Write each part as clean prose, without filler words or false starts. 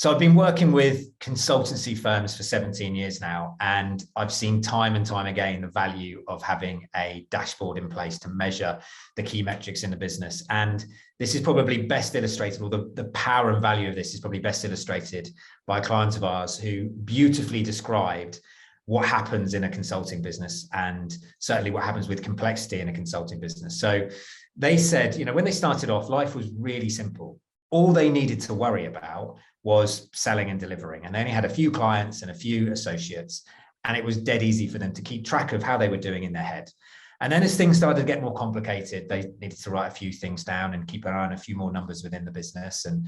So I've been working with consultancy firms for 17 years now, and I've seen time and time again the value of having a dashboard in place to measure the key metrics in the business. And this is probably best illustrated, or the power and value of this is probably best illustrated by a client of ours who beautifully described what happens in a consulting business, and certainly what happens with complexity in a consulting business. So they said, when they started off, life was really simple. All they needed to worry about was selling and delivering. And they only had a few clients and a few associates, and it was dead easy for them to keep track of how they were doing in their head. And then as things started to get more complicated, they needed to write a few things down and keep an eye on a few more numbers within the business. And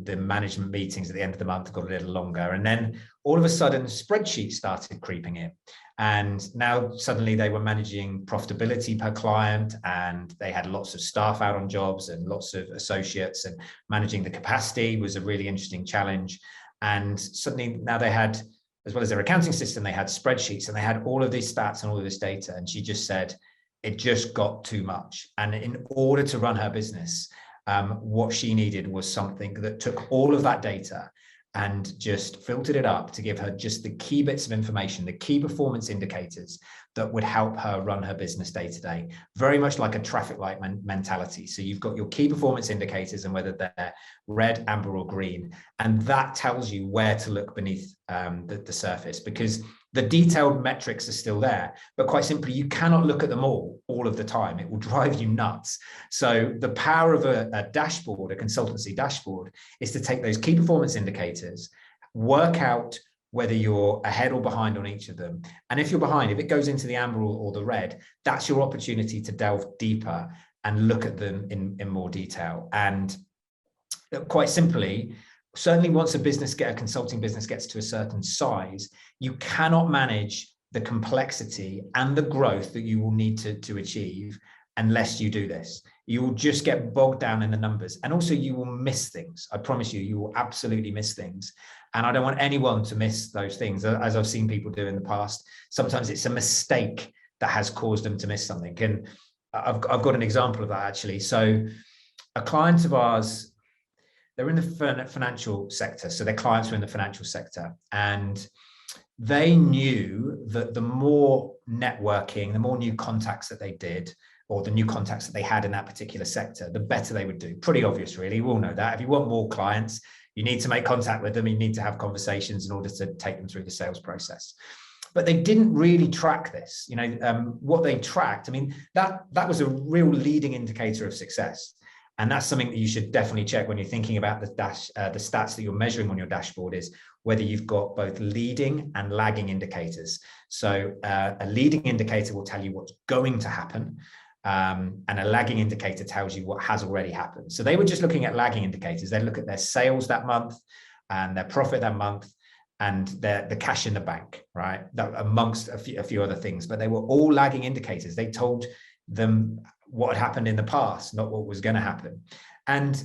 the management meetings at the end of the month got a little longer. And then all of a sudden, spreadsheets started creeping in. And now suddenly they were managing profitability per client, and they had lots of staff out on jobs and lots of associates, and managing the capacity was a really interesting challenge. And suddenly now they had, as well as their accounting system, they had spreadsheets, and they had all of these stats and all of this data. And she just said, it just got too much. And in order to run her business, what she needed was something that took all of that data and just filtered it up to give her just the key bits of information, the key performance indicators that would help her run her business day to day. Very much like a traffic light mentality. So you've got your key performance indicators and whether they're red, amber, or green. And that tells you where to look beneath the surface, because the detailed metrics are still there, but quite simply, you cannot look at them all of the time. It will drive you nuts. So the power of a dashboard, a consultancy dashboard, is to take those key performance indicators, work out whether you're ahead or behind on each of them. And if you're behind, if it goes into the amber or the red, that's your opportunity to delve deeper and look at them in more detail. And quite simply, certainly once a consulting business gets to a certain size, you cannot manage the complexity and the growth that you will need to achieve unless you do this. You will just get bogged down in the numbers. And also you will miss things. I promise you, you will absolutely miss things. And I don't want anyone to miss those things, as I've seen people do in the past. Sometimes it's a mistake that has caused them to miss something. And I've got an example of that, actually. So a client of ours, they're in the financial sector. So their clients were in the financial sector. And they knew that the more networking, the more new contacts that they did, or the new contacts that they had in that particular sector, the better they would do. Pretty obvious, really. We all know that. If you want more clients, you need to make contact with them. You need to have conversations in order to take them through the sales process. But they didn't really track this. What they tracked, that was a real leading indicator of success. And that's something that you should definitely check when you're thinking about the stats that you're measuring on your dashboard, is whether you've got both leading and lagging indicators. So a leading indicator will tell you what's going to happen, and a lagging indicator tells you what has already happened. So they were just looking at lagging indicators. They look at their sales that month and their profit that month and the cash in the bank, right? That, amongst a few other things, but they were all lagging indicators. They told them what had happened in the past, not what was going to happen. And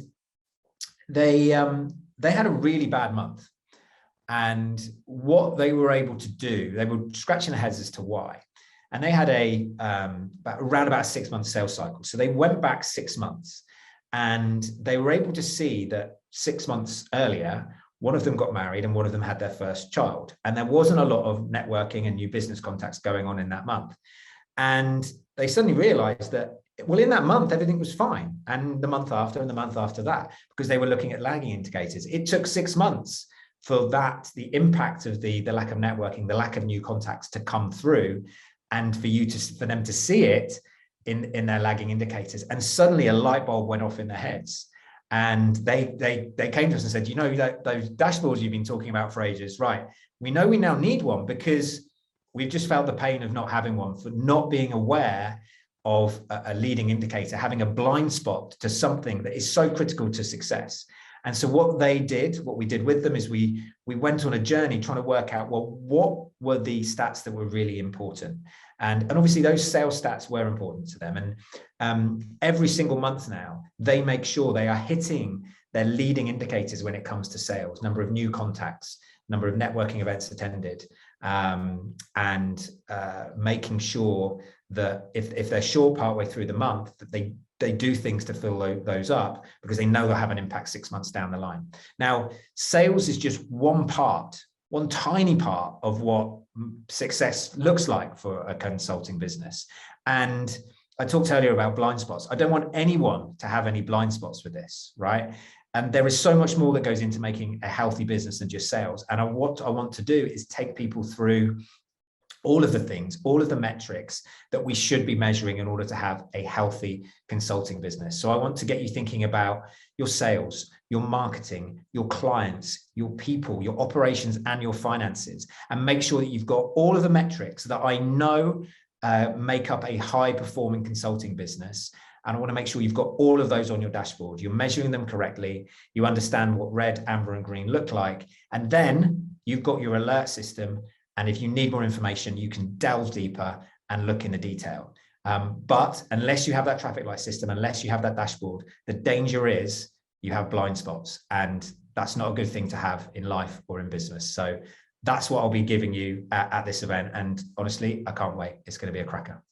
they had a really bad month. And what they were able to do, they were scratching their heads as to why. And they had around about a 6-month sales cycle. So they went back 6 months, and they were able to see that 6 months earlier, one of them got married and one of them had their first child. And there wasn't a lot of networking and new business contacts going on in that month. And they suddenly realized that, well, in that month, everything was fine. And the month after and the month after that, because they were looking at lagging indicators. It took 6 months for the impact of the lack of networking, the lack of new contacts to come through, and for them to see it in their lagging indicators. And suddenly a light bulb went off in their heads. And they came to us and said, those dashboards you've been talking about for ages, right? We know we now need one, because we've just felt the pain of not having one, for not being aware of a leading indicator, having a blind spot to something that is so critical to success. And so what we did with them is we went on a journey trying to work out, well, what were the stats that were really important? And obviously those sales stats were important to them. And every single month now, they make sure they are hitting their leading indicators when it comes to sales, number of new contacts, number of networking events attended, and making sure that if they're short partway through the month, that they they do things to fill those up because they know they'll have an impact 6 months down the line. Now, sales is just one tiny part of what success looks like for a consulting business. And I talked earlier about blind spots. I don't want anyone to have any blind spots with this, right? And there is so much more that goes into making a healthy business than just sales. And what I want to do is take people through all of the things, all of the metrics that we should be measuring in order to have a healthy consulting business. So I want to get you thinking about your sales, your marketing, your clients, your people, your operations, and your finances, and make sure that you've got all of the metrics that I know make up a high-performing consulting business. And I want to make sure you've got all of those on your dashboard. You're measuring them correctly. You understand what red, amber, and green look like. And then you've got your alert system. And if you need more information, you can delve deeper and look in the detail. But unless you have that traffic light system, unless you have that dashboard, the danger is you have blind spots. And that's not a good thing to have in life or in business. So that's what I'll be giving you at this event. And honestly, I can't wait. It's going to be a cracker.